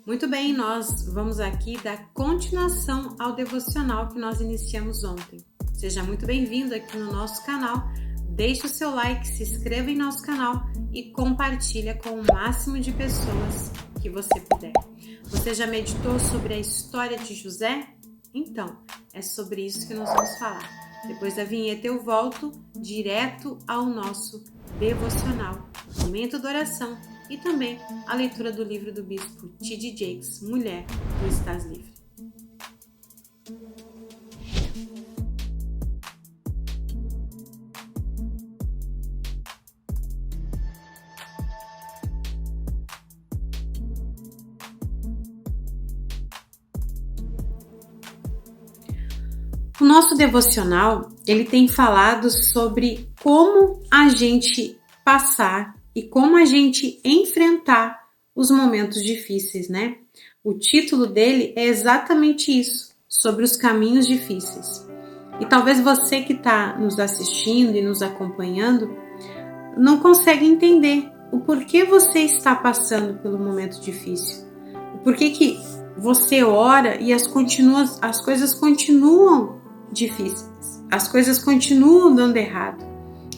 Muito bem, nós vamos aqui dar continuação ao devocional que nós iniciamos ontem. Seja muito bem-vindo aqui no nosso canal. Deixe o seu like, se inscreva em nosso canal e compartilha com o máximo de pessoas que você puder. Você já meditou sobre a história de José? Então, é sobre isso que nós vamos falar. Depois da vinheta eu volto direto ao nosso devocional, momento de oração e também a leitura do livro do bispo T.D. Jakes, Mulher, tu estás livre. O nosso devocional, ele tem falado sobre como a gente passar e como a gente enfrentar os momentos difíceis, né? O título dele é exatamente isso, sobre os caminhos difíceis. E talvez você que está nos assistindo e nos acompanhando não consegue entender o porquê você está passando pelo momento difícil. O porquê que você ora e as coisas continuam difíceis. As coisas continuam dando errado.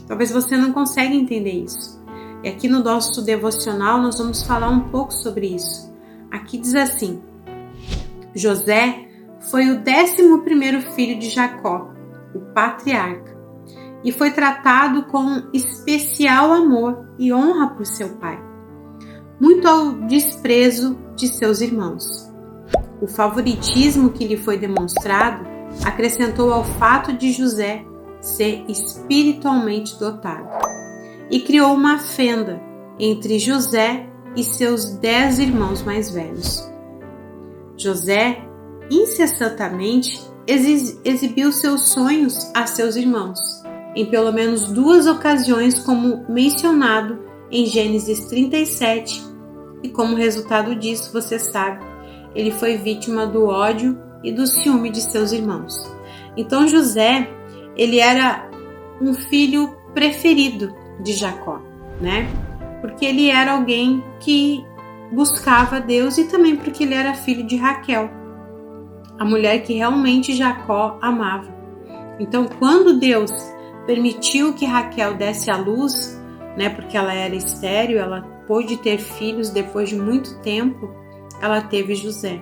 Talvez você não consiga entender isso. E aqui no nosso devocional nós vamos falar um pouco sobre isso. Aqui diz assim: José foi o 11º filho de Jacó, o patriarca, e foi tratado com especial amor e honra por seu pai, muito ao desprezo de seus irmãos. O favoritismo que lhe foi demonstrado acrescentou ao fato de José ser espiritualmente dotado e criou uma fenda entre José e seus 10 irmãos mais velhos. José incessantemente exibiu seus sonhos a seus irmãos, em pelo menos 2 ocasiões, como mencionado em Gênesis 37, e como resultado disso, você sabe, ele foi vítima do ódio e do ciúme de seus irmãos. Então José, ele era um filho preferido de Jacó, né? Porque ele era alguém que buscava Deus e também porque ele era filho de Raquel, a mulher que realmente Jacó amava. Então, quando Deus permitiu que Raquel desse à luz, né? Porque ela era estéril, ela pôde ter filhos depois de muito tempo, ela teve José.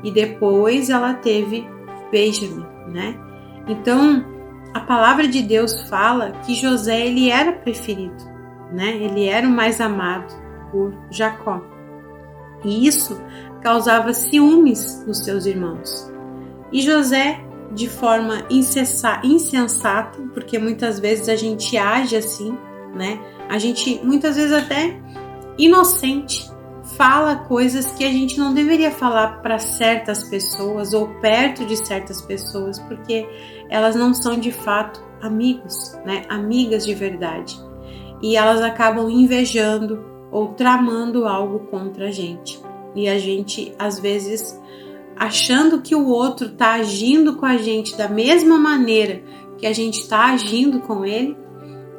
E depois ela teve Benjamim, né? Então, a palavra de Deus fala que José, ele era preferido, né? Ele era o mais amado por Jacó. E isso causava ciúmes nos seus irmãos. E José, de forma insensata, porque muitas vezes a gente age assim, né? A gente, muitas vezes até inocente, fala coisas que a gente não deveria falar para certas pessoas ou perto de certas pessoas, porque elas não são de fato amigos, né? Amigas de verdade. E elas acabam invejando ou tramando algo contra a gente. E a gente, às vezes, achando que o outro está agindo com a gente da mesma maneira que a gente está agindo com ele,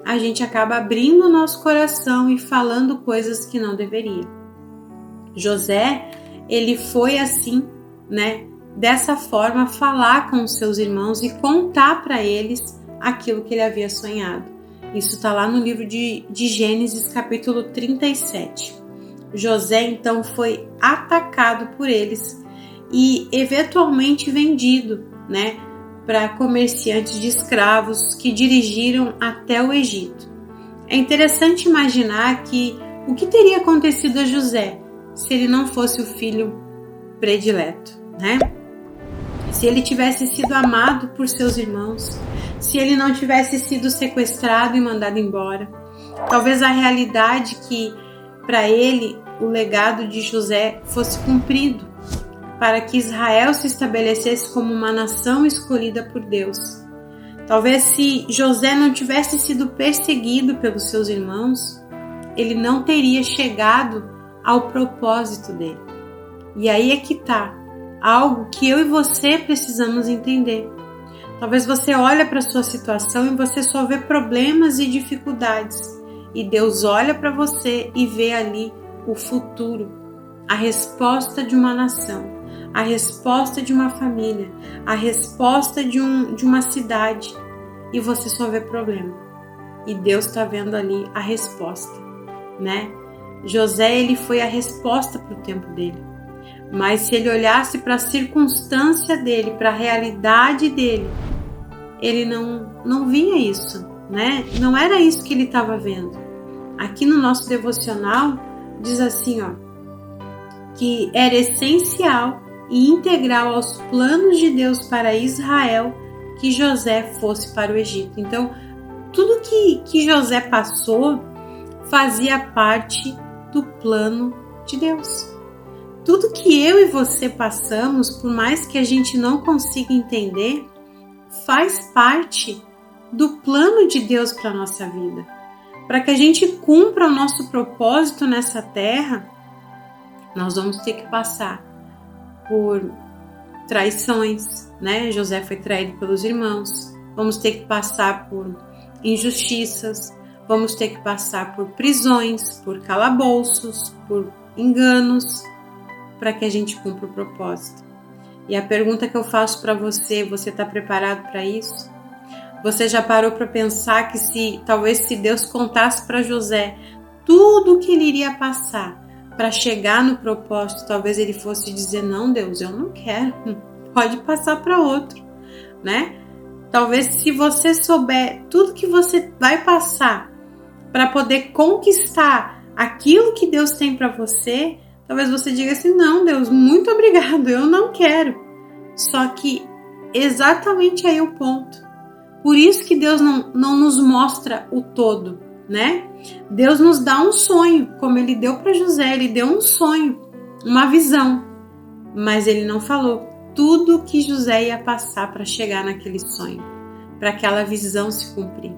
a gente acaba abrindo o nosso coração e falando coisas que não deveria. José, ele foi assim, né? Dessa forma, falar com os seus irmãos e contar para eles aquilo que ele havia sonhado. Isso está lá no livro de Gênesis, capítulo 37. José, então, foi atacado por eles e eventualmente vendido, né? Para comerciantes de escravos que dirigiram até o Egito. É interessante imaginar o que teria acontecido a José se ele não fosse o filho predileto, né? Se ele tivesse sido amado por seus irmãos, se ele não tivesse sido sequestrado e mandado embora. Talvez a realidade que, para ele, o legado de José fosse cumprido, para que Israel se estabelecesse como uma nação escolhida por Deus. Talvez se José não tivesse sido perseguido pelos seus irmãos, ele não teria chegado ao propósito dele. E aí é que está algo que eu e você precisamos entender. Talvez você olhe para a sua situação e você só vê problemas e dificuldades. E Deus olha para você e vê ali o futuro, a resposta de uma nação, a resposta de uma família, a resposta de uma cidade, e você só vê problema. E Deus está vendo ali a resposta, né? José, ele foi a resposta para o tempo dele. Mas se ele olhasse para a circunstância dele, para a realidade dele, ele não via isso, né? Não era isso que ele estava vendo. Aqui no nosso devocional diz assim, ó, que era essencial e integral aos planos de Deus para Israel que José fosse para o Egito. Então, tudo que José passou fazia parte do plano de Deus. Tudo que eu e você passamos, por mais que a gente não consiga entender, faz parte do plano de Deus para a nossa vida. Para que a gente cumpra o nosso propósito nessa terra, nós vamos ter que passar por traições, né? José foi traído pelos irmãos. Vamos ter que passar por injustiças, vamos ter que passar por prisões, por calabouços, por enganos, para que a gente cumpra o propósito. E a pergunta que eu faço para você está preparado para isso? Você já parou para pensar que talvez se Deus contasse para José tudo o que ele iria passar para chegar no propósito, talvez ele fosse dizer, não, Deus, eu não quero, pode passar para outro, né? Talvez se você souber tudo que você vai passar para poder conquistar aquilo que Deus tem para você, talvez você diga assim, não, Deus, muito obrigado, eu não quero. Só que exatamente aí o ponto. Por isso que Deus não nos mostra o todo, né? Deus nos dá um sonho, como ele deu para José, ele deu um sonho, uma visão, mas ele não falou tudo que José ia passar para chegar naquele sonho, para aquela visão se cumprir.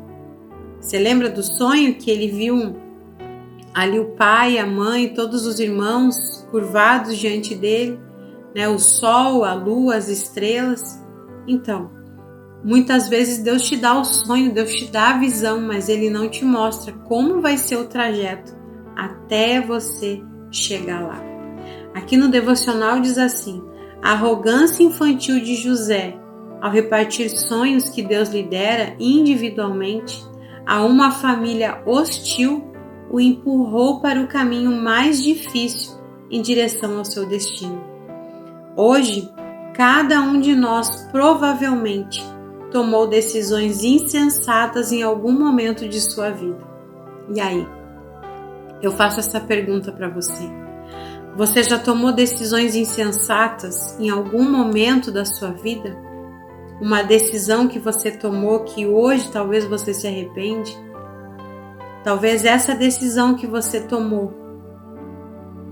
Você lembra do sonho que ele viu ali o pai, a mãe, todos os irmãos curvados diante dele, né? O sol, a lua, as estrelas? Então, muitas vezes Deus te dá o sonho, Deus te dá a visão, mas Ele não te mostra como vai ser o trajeto até você chegar lá. Aqui no devocional diz assim, a arrogância infantil de José, ao repartir sonhos que Deus lhe dera individualmente a uma família hostil, o empurrou para o caminho mais difícil em direção ao seu destino. Hoje, cada um de nós provavelmente tomou decisões insensatas em algum momento de sua vida. E aí? Eu faço essa pergunta para você. Você já tomou decisões insensatas em algum momento da sua vida? Uma decisão que você tomou que hoje talvez você se arrepende? Talvez essa decisão que você tomou,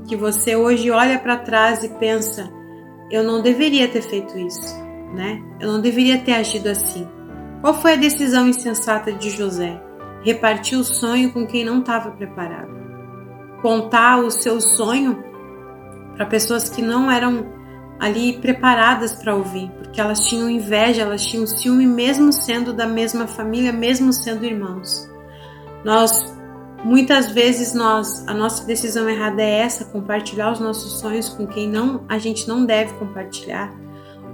que você hoje olha para trás e pensa, eu não deveria ter feito isso, né? Eu não deveria ter agido assim. Qual foi a decisão insensata de José? Repartir o sonho com quem não estava preparado. Contar o seu sonho para pessoas que não eram ali preparadas para ouvir, porque elas tinham inveja, elas tinham ciúme, mesmo sendo da mesma família, mesmo sendo irmãos. Muitas vezes a nossa decisão errada é essa, compartilhar os nossos sonhos com quem a gente não deve compartilhar.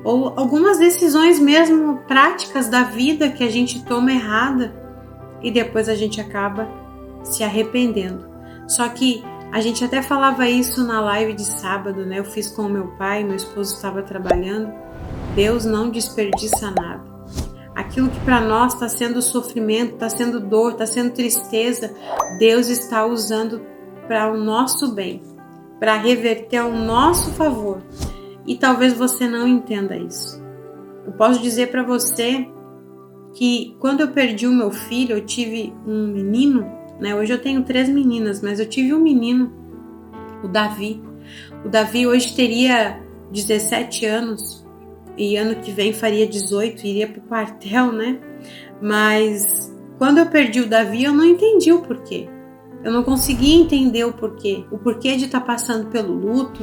Ou algumas decisões mesmo práticas da vida que a gente toma errada e depois a gente acaba se arrependendo. Só que a gente até falava isso na live de sábado, né? Eu fiz com o meu pai, meu esposo estava trabalhando. Deus não desperdiça nada. Aquilo que para nós está sendo sofrimento, está sendo dor, está sendo tristeza, Deus está usando para o nosso bem, para reverter ao nosso favor. E talvez você não entenda isso. Eu posso dizer para você que quando eu perdi o meu filho, eu tive um menino, né? Hoje eu tenho 3 meninas, mas eu tive um menino, o Davi. O Davi hoje teria 17 anos. E ano que vem faria 18, iria pro quartel, né? Mas quando eu perdi o Davi, eu não entendi o porquê. Eu não conseguia entender o porquê. O porquê de estar passando pelo luto,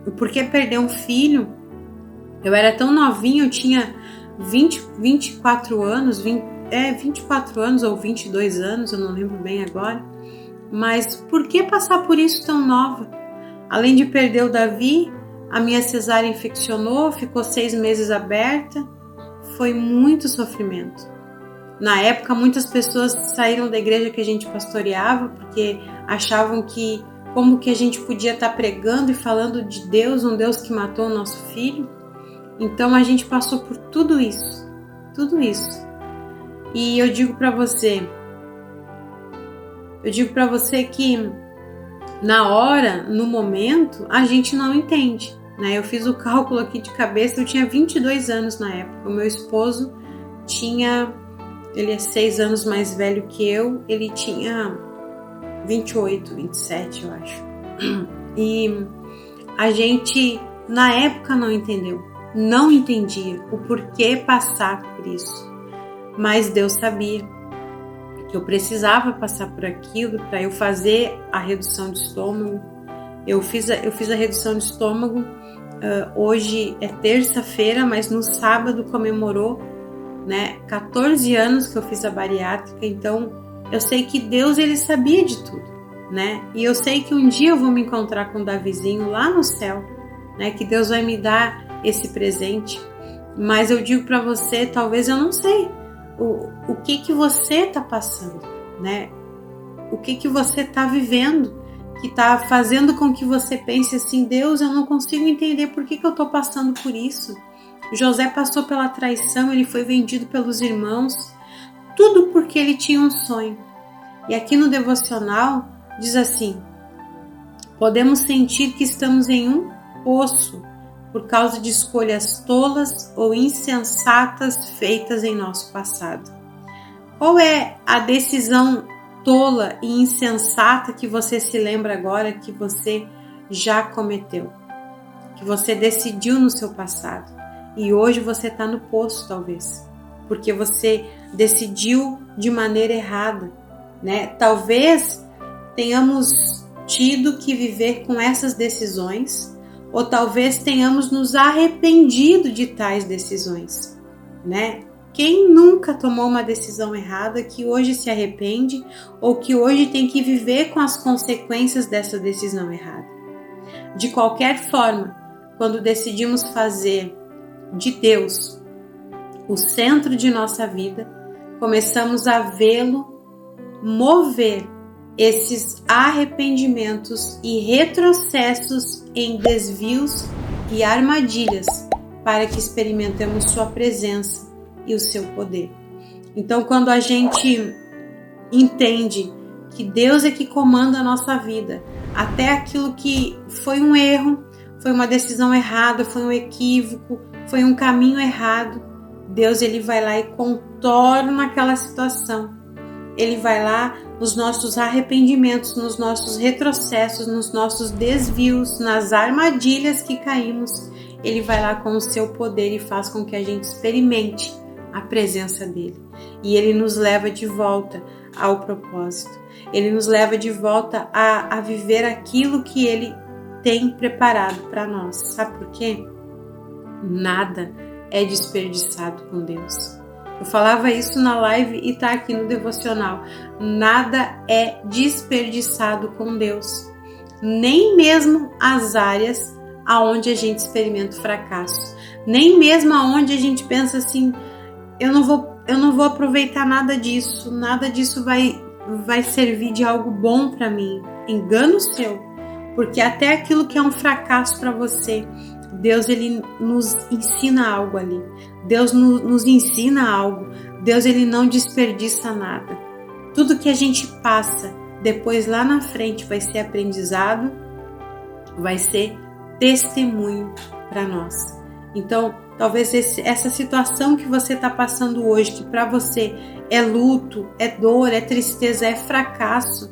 o porquê perder um filho. Eu era tão novinha, eu tinha 24 anos, 24 anos ou 22 anos, eu não lembro bem agora. Mas por que passar por isso tão nova? Além de perder o Davi, a minha cesárea infeccionou, ficou 6 meses aberta. Foi muito sofrimento. Na época, muitas pessoas saíram da igreja que a gente pastoreava porque achavam que como que a gente podia estar pregando e falando de Deus, um Deus que matou o nosso filho. Então a gente passou por tudo isso. E eu digo para você que na hora, no momento, a gente não entende, né? Eu fiz o cálculo aqui de cabeça, eu tinha 22 anos na época. O meu esposo ele é 6 anos mais velho que eu, ele tinha 28, 27, eu acho. E a gente, na época, não entendia o porquê passar por isso. Mas Deus sabia que eu precisava passar por aquilo para eu fazer a redução de estômago. Eu fiz a redução de estômago, hoje é terça-feira, mas no sábado comemorou, né, 14 anos que eu fiz a bariátrica. Então eu sei que Deus, ele sabia de tudo, né? E eu sei que um dia eu vou me encontrar com o Davizinho lá no céu, né? Que Deus vai me dar esse presente. Mas eu digo para você, talvez eu não sei o que você está passando, né? O que você está vivendo, que está fazendo com que você pense assim: Deus, eu não consigo entender por que eu estou passando por isso. José passou pela traição, ele foi vendido pelos irmãos, tudo porque ele tinha um sonho. E aqui no devocional diz assim: podemos sentir que estamos em um poço por causa de escolhas tolas ou insensatas feitas em nosso passado. Qual é a decisão tola e insensata que você se lembra agora que você já cometeu? Que você decidiu no seu passado e hoje você está no poço, talvez, porque você decidiu de maneira errada, né? Talvez tenhamos tido que viver com essas decisões, ou talvez tenhamos nos arrependido de tais decisões, né? Quem nunca tomou uma decisão errada que hoje se arrepende ou que hoje tem que viver com as consequências dessa decisão errada? De qualquer forma, quando decidimos fazer de Deus o centro de nossa vida, começamos a vê-lo mover esses arrependimentos e retrocessos em desvios e armadilhas para que experimentemos sua presença e o seu poder. Então, quando a gente entende que Deus é que comanda a nossa vida, até aquilo que foi um erro, foi uma decisão errada, foi um equívoco, foi um caminho errado, Deus, ele vai lá e contorna aquela situação. Ele vai lá nos nossos arrependimentos, nos nossos retrocessos, nos nossos desvios, nas armadilhas que caímos. Ele vai lá com o seu poder e faz com que a gente experimente a presença dele. E ele nos leva de volta ao propósito. Ele nos leva de volta a viver aquilo que ele tem preparado para nós. Sabe por quê? Nada é desperdiçado com Deus. Eu falava isso na live e tá aqui no devocional. Nada é desperdiçado com Deus. Nem mesmo as áreas aonde a gente experimenta o fracasso. Nem mesmo aonde a gente pensa assim: eu não vou aproveitar nada disso vai servir de algo bom para mim. Engano seu, porque até aquilo que é um fracasso para você, Deus, ele nos ensina algo ali. Deus nos ensina algo. Deus, ele não desperdiça nada. Tudo que a gente passa depois lá na frente vai ser aprendizado, vai ser testemunho para nós. Então, talvez essa situação que você está passando hoje, que para você é luto, é dor, é tristeza, é fracasso,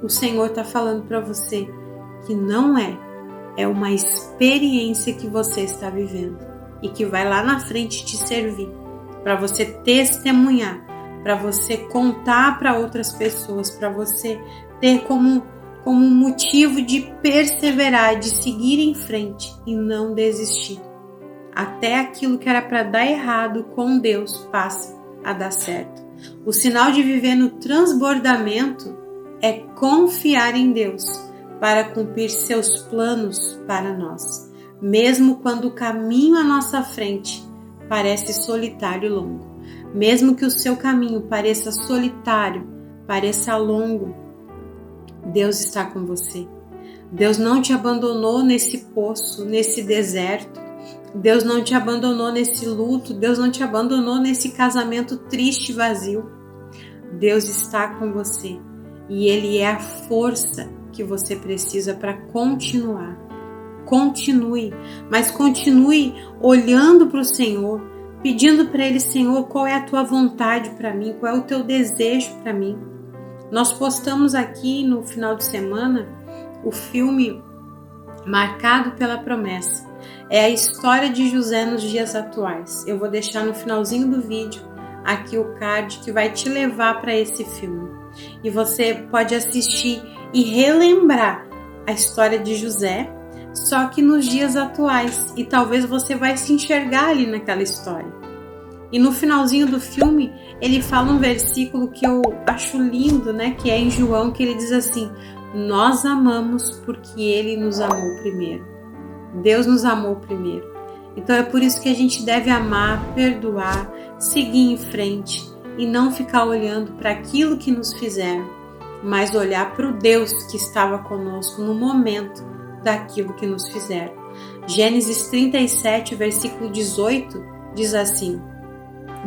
o Senhor está falando para você que não é uma experiência que você está vivendo e que vai lá na frente te servir para você testemunhar, para você contar para outras pessoas, para você ter como motivo de perseverar, de seguir em frente e não desistir. Até aquilo que era para dar errado com Deus passa a dar certo. O sinal de viver no transbordamento é confiar em Deus, para cumprir seus planos para nós, mesmo quando o caminho à nossa frente parece solitário e longo. Mesmo que o seu caminho pareça solitário, pareça longo, Deus está com você. Deus não te abandonou nesse poço, nesse deserto. Deus não te abandonou nesse luto. Deus não te abandonou nesse casamento triste e vazio. Deus está com você e Ele é a força que você precisa para continuar. Continue, mas continue olhando para o Senhor, pedindo para Ele: Senhor, qual é a tua vontade para mim? Qual é o teu desejo para mim? Nós postamos aqui no final de semana o filme Marcado pela Promessa. É a história de José nos dias atuais. Eu vou deixar no finalzinho do vídeo aqui o card que vai te levar para esse filme. E você pode assistir e relembrar a história de José, só que nos dias atuais. E talvez você vai se enxergar ali naquela história. E no finalzinho do filme, ele fala um versículo que eu acho lindo, né? Que é em João, que ele diz assim: nós amamos porque Ele nos amou primeiro. Deus nos amou primeiro. Então é por isso que a gente deve amar, perdoar, seguir em frente e não ficar olhando para aquilo que nos fizeram, mas olhar para o Deus que estava conosco no momento daquilo que nos fizeram. Gênesis 37, versículo 18, diz assim: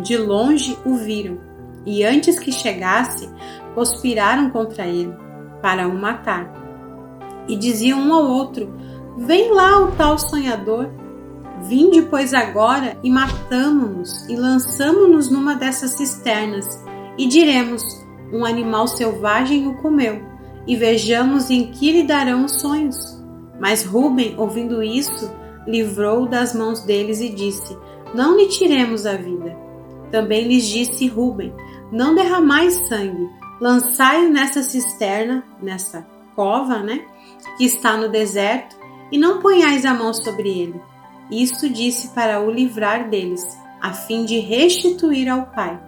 de longe o viram, e antes que chegasse, conspiraram contra ele, para o matar. E diziam um ao outro: vem lá o tal sonhador, vinde pois agora e matamo-nos e lançamo-nos numa dessas cisternas, e diremos: um animal selvagem o comeu, e vejamos em que lhe darão os sonhos. Mas Rúben, ouvindo isso, livrou-o das mãos deles e disse: não lhe tiremos a vida. Também lhes disse Rúben: não derramais sangue, lançai-o nessa cisterna, nessa cova, que está no deserto, e não ponhais a mão sobre ele. Isto disse para o livrar deles, a fim de restituir ao pai.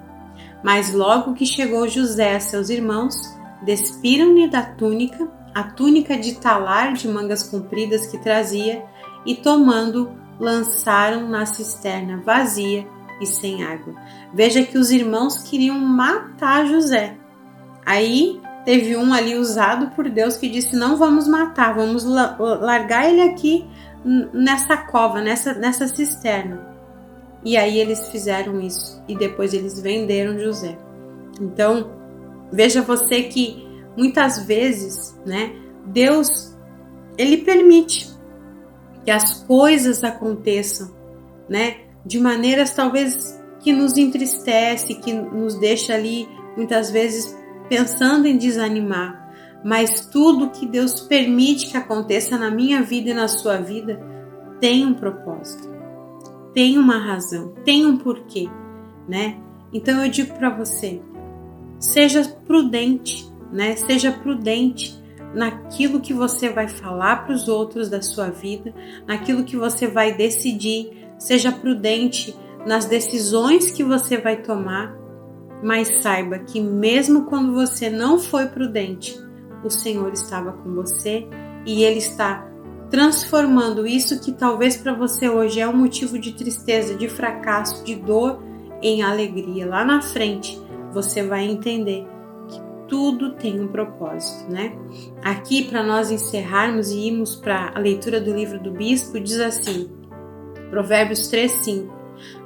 Mas logo que chegou José a seus irmãos, despiram-lhe da túnica, a túnica de talar de mangas compridas que trazia, e tomando, lançaram na cisterna vazia e sem água. Veja que os irmãos queriam matar José. Aí teve um ali usado por Deus que disse: não vamos matar, vamos largar ele aqui nessa cova, nessa cisterna. E aí eles fizeram isso e depois eles venderam José. Então veja você que muitas vezes, Deus, Ele permite que as coisas aconteçam, de maneiras talvez que nos entristece, que nos deixa ali muitas vezes pensando em desanimar, mas tudo que Deus permite que aconteça na minha vida e na sua vida tem um propósito, tem uma razão, tem um porquê, Então eu digo para você, seja prudente, Seja prudente naquilo que você vai falar para os outros da sua vida, naquilo que você vai decidir, seja prudente nas decisões que você vai tomar, mas saiba que mesmo quando você não foi prudente, o Senhor estava com você e Ele está transformando isso que talvez para você hoje é um motivo de tristeza, de fracasso, de dor, em alegria. Lá na frente você vai entender que tudo tem um propósito, Aqui, para nós encerrarmos e irmos para a leitura do livro do Bispo, diz assim, Provérbios 3:5: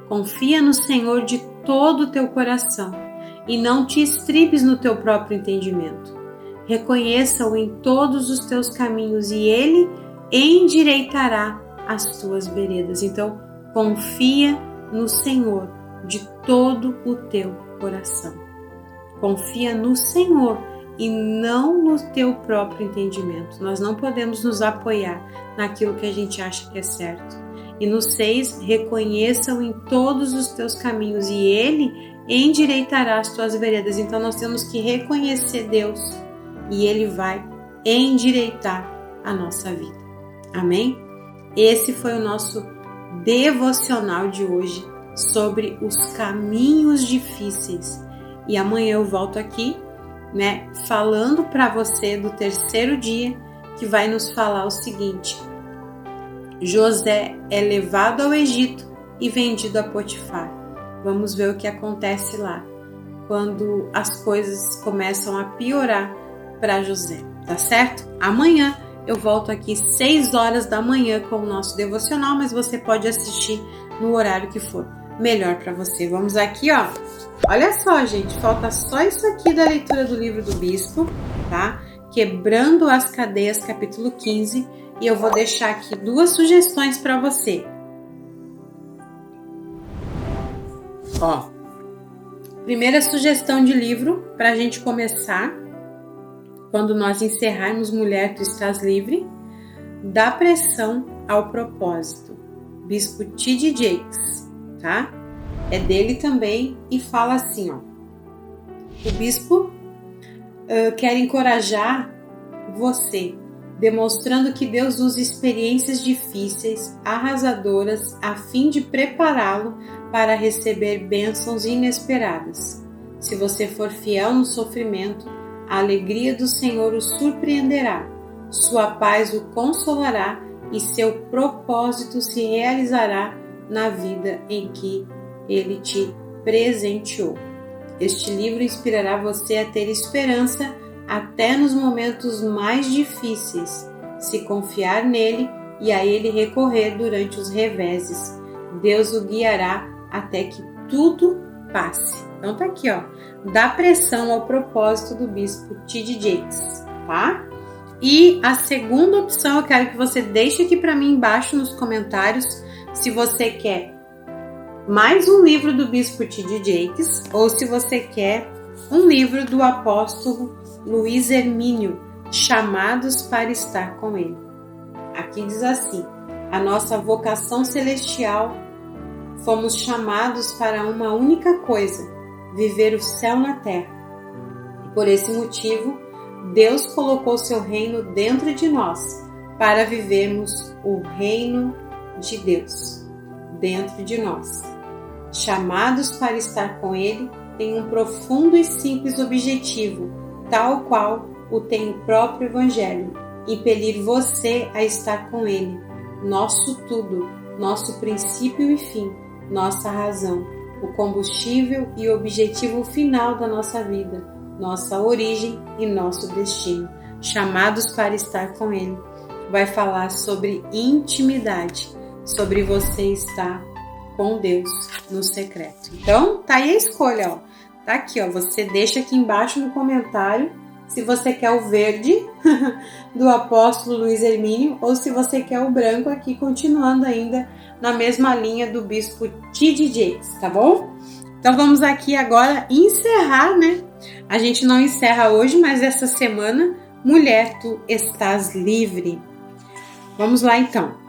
confia no Senhor de todo o teu coração e não te estribes no teu próprio entendimento. Reconheça-o em todos os teus caminhos e Ele endireitará as tuas veredas. Então, confia no Senhor de todo o teu coração. Confia no Senhor e não no teu próprio entendimento. Nós não podemos nos apoiar naquilo que a gente acha que é certo. E no 6, reconheça-o em todos os teus caminhos e Ele endireitará as tuas veredas. Então nós temos que reconhecer Deus e Ele vai endireitar a nossa vida. Amém? Esse foi o nosso devocional de hoje sobre os caminhos difíceis. E amanhã eu volto aqui, falando para você do terceiro dia, que vai nos falar o seguinte: José é levado ao Egito e vendido a Potifar. Vamos ver o que acontece lá, quando as coisas começam a piorar para José, tá certo? Amanhã eu volto aqui 6 horas da manhã com o nosso devocional, mas você pode assistir no horário que for melhor para você. Vamos aqui, ó. Olha só, gente, falta só isso aqui da leitura do livro do bispo, tá? Quebrando as Cadeias, capítulo 15, e eu vou deixar aqui 2 sugestões para você. Ó, primeira sugestão de livro para a gente começar, quando nós encerrarmos Mulher, Tu Estás Livre, Da Pressão ao Propósito, Bispo T.D. Jakes, tá? É dele também e fala assim, ó. O bispo quer encorajar você, demonstrando que Deus usa experiências difíceis, arrasadoras, a fim de prepará-lo para receber bênçãos inesperadas. Se você for fiel no sofrimento, a alegria do Senhor o surpreenderá, sua paz o consolará e seu propósito se realizará na vida em que Ele te presenteou. Este livro inspirará você a ter esperança até nos momentos mais difíceis, se confiar nele e a ele recorrer durante os reveses. Deus o guiará até que tudo passe. Então tá aqui, ó. Da Pressão ao Propósito, do bispo T.D. Jakes, tá? E a segunda opção eu quero que você deixe aqui para mim embaixo nos comentários se você quer mais um livro do bispo T.D. Jakes ou se você quer um livro do apóstolo Luiz Hermínio, Chamados para Estar com Ele. Aqui diz assim: a nossa vocação celestial, fomos chamados para uma única coisa, viver o céu na terra. E por esse motivo, Deus colocou seu reino dentro de nós, para vivermos o reino de Deus dentro de nós. Chamados para estar com Ele, tem um profundo e simples objetivo, tal qual o tem o próprio Evangelho: impelir você a estar com Ele, nosso tudo, nosso princípio e fim, nossa razão, o combustível e objetivo final da nossa vida, nossa origem e nosso destino. Chamados para estar com Ele. Vai falar sobre intimidade, sobre você estar com Deus no secreto. Então, tá aí a escolha, ó. Tá aqui, ó. Você deixa aqui embaixo no comentário se você quer o verde do apóstolo Luiz Hermínio ou se você quer o branco, aqui continuando ainda na mesma linha do bispo T.D. Jakes, tá bom? Então vamos aqui agora encerrar, né? A gente não encerra hoje, mas essa semana, Mulher, Tu Estás Livre. Vamos lá então.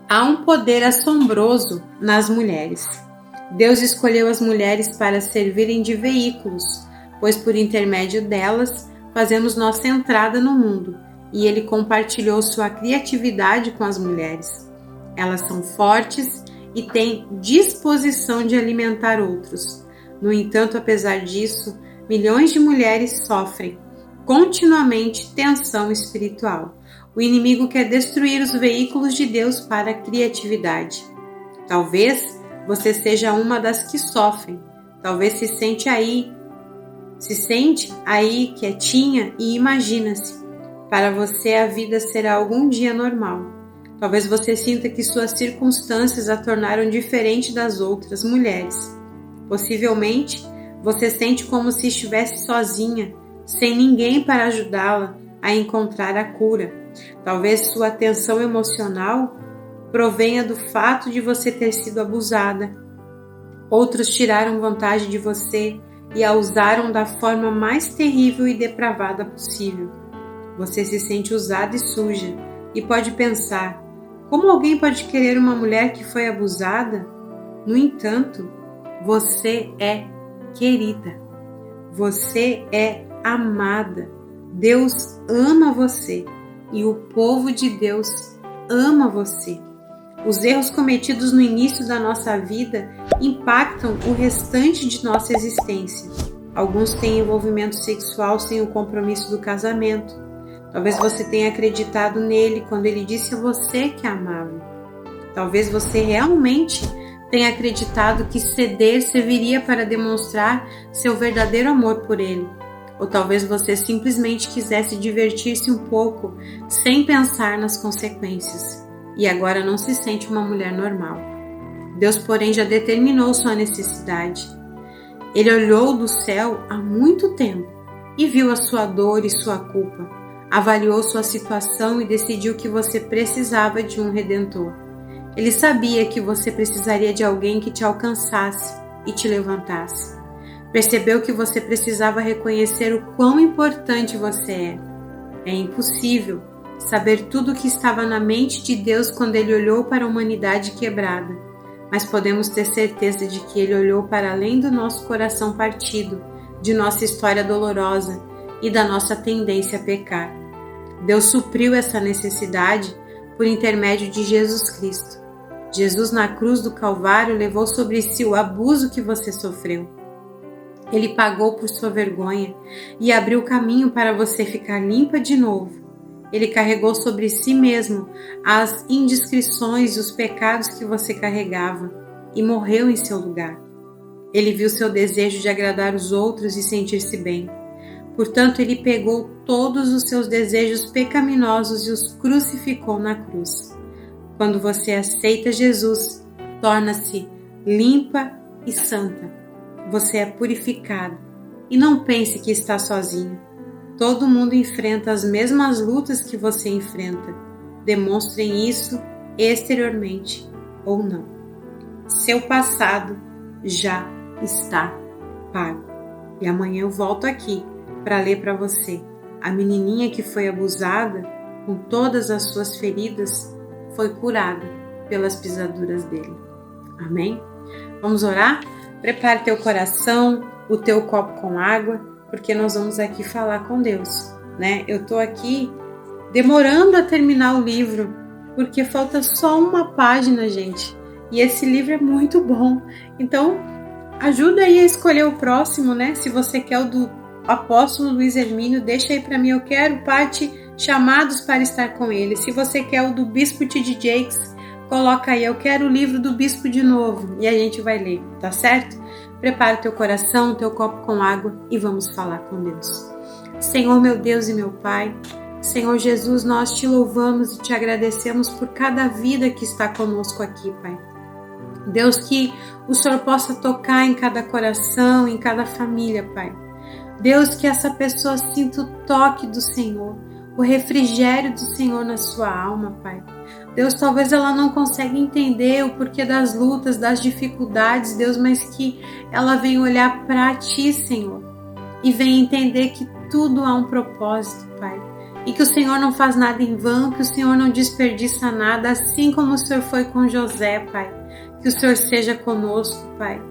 Há um poder assombroso nas mulheres. Deus escolheu as mulheres para servirem de veículos, pois por intermédio delas fazemos nossa entrada no mundo, e Ele compartilhou sua criatividade com as mulheres. Elas são fortes e têm disposição de alimentar outros. No entanto, apesar disso, milhões de mulheres sofrem continuamente tensão espiritual. O inimigo quer destruir os veículos de Deus para a criatividade. Talvez você seja uma das que sofrem. Talvez se sente aí quietinha e imagina-se. Para você a vida será algum dia normal. Talvez você sinta que suas circunstâncias a tornaram diferente das outras mulheres. Possivelmente, você sente como se estivesse sozinha, sem ninguém para ajudá-la a encontrar a cura. Talvez sua tensão emocional provenha do fato de você ter sido abusada. Outros tiraram vantagem de você e a usaram da forma mais terrível e depravada possível. Você se sente usada e suja e pode pensar: como alguém pode querer uma mulher que foi abusada? No entanto, você é querida. Você é amada. Deus ama você e o povo de Deus ama você. Os erros cometidos no início da nossa vida impactam o restante de nossa existência. Alguns têm envolvimento sexual sem o compromisso do casamento. Talvez você tenha acreditado nele quando ele disse a você que a amava. Talvez você realmente tenha acreditado que ceder serviria para demonstrar seu verdadeiro amor por ele. Ou talvez você simplesmente quisesse divertir-se um pouco sem pensar nas consequências e agora não se sente uma mulher normal. Deus, porém, já determinou sua necessidade. Ele olhou do céu há muito tempo e viu a sua dor e sua culpa, avaliou sua situação e decidiu que você precisava de um redentor. Ele sabia que você precisaria de alguém que te alcançasse e te levantasse. Percebeu que você precisava reconhecer o quão importante você é. É impossível saber tudo o que estava na mente de Deus quando ele olhou para a humanidade quebrada, mas podemos ter certeza de que ele olhou para além do nosso coração partido, de nossa história dolorosa e da nossa tendência a pecar. Deus supriu essa necessidade por intermédio de Jesus Cristo. Jesus, na cruz do Calvário, levou sobre si o abuso que você sofreu. Ele pagou por sua vergonha e abriu caminho para você ficar limpa de novo. Ele carregou sobre si mesmo as indiscrições e os pecados que você carregava e morreu em seu lugar. Ele viu seu desejo de agradar os outros e sentir-se bem. Portanto, ele pegou todos os seus desejos pecaminosos e os crucificou na cruz. Quando você aceita Jesus, torna-se limpa e santa. Você é purificado e não pense que está sozinho. Todo mundo enfrenta as mesmas lutas que você enfrenta. Demonstrem isso exteriormente ou não. Seu passado já está pago. E amanhã eu volto aqui para ler para você. A menininha que foi abusada, com todas as suas feridas, foi curada pelas pisaduras dele. Amém? Vamos orar? Prepare teu coração, o teu copo com água, porque nós vamos aqui falar com Deus, né? Eu tô aqui demorando a terminar o livro, porque falta só uma página, gente. E esse livro é muito bom. Então, ajuda aí a escolher o próximo, né? Se você quer o do apóstolo Luiz Hermínio, deixa aí para mim. Eu quero parte chamados para estar com ele. Se você quer o do bispo T.D. Jakes, coloca aí, eu quero o livro do bispo de novo, e a gente vai ler, tá certo? Prepara o teu coração, teu copo com água e vamos falar com Deus. Senhor, meu Deus e meu Pai, Senhor Jesus, nós te louvamos e te agradecemos por cada vida que está conosco aqui, Pai. Deus, que o Senhor possa tocar em cada coração, em cada família, Pai. Deus, que essa pessoa sinta o toque do Senhor, o refrigério do Senhor na sua alma, Pai. Deus, talvez ela não consiga entender o porquê das lutas, das dificuldades, Deus, mas que ela venha olhar para Ti, Senhor, e venha entender que tudo há um propósito, Pai, e que o Senhor não faz nada em vão, que o Senhor não desperdiça nada, assim como o Senhor foi com José, Pai, que o Senhor seja conosco, Pai.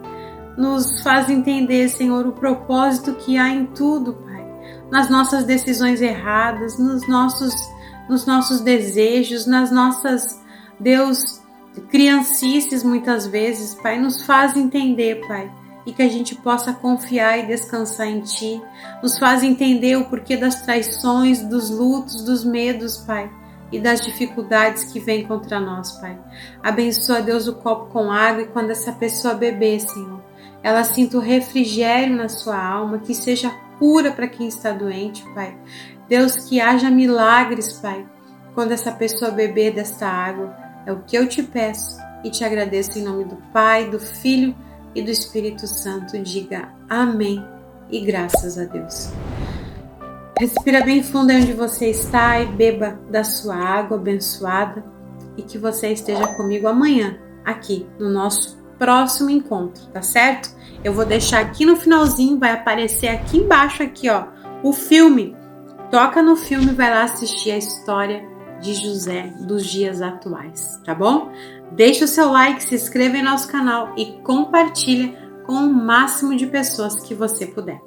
Nos faz entender, Senhor, o propósito que há em tudo, Pai, nas nossas decisões erradas, nos nossos desejos, nas nossas, Deus, criancices muitas vezes, Pai, nos faz entender, Pai, e que a gente possa confiar e descansar em Ti, nos faz entender o porquê das traições, dos lutos, dos medos, Pai, e das dificuldades que vêm contra nós, Pai. Abençoa, Deus, o copo com água e quando essa pessoa beber, Senhor, ela sinta o refrigério na sua alma, que seja cura para quem está doente, Pai. Deus, que haja milagres, Pai, quando essa pessoa beber desta água. É o que eu te peço e te agradeço em nome do Pai, do Filho e do Espírito Santo. Diga amém e graças a Deus. Respira bem fundo aí onde você está e beba da sua água abençoada e que você esteja comigo amanhã, aqui no nosso próximo encontro, tá certo? Eu vou deixar aqui no finalzinho, vai aparecer aqui embaixo, aqui ó, o filme. Toca no filme, vai lá assistir a história de José dos dias atuais, tá bom? Deixa o seu like, se inscreva em nosso canal e compartilha com o máximo de pessoas que você puder.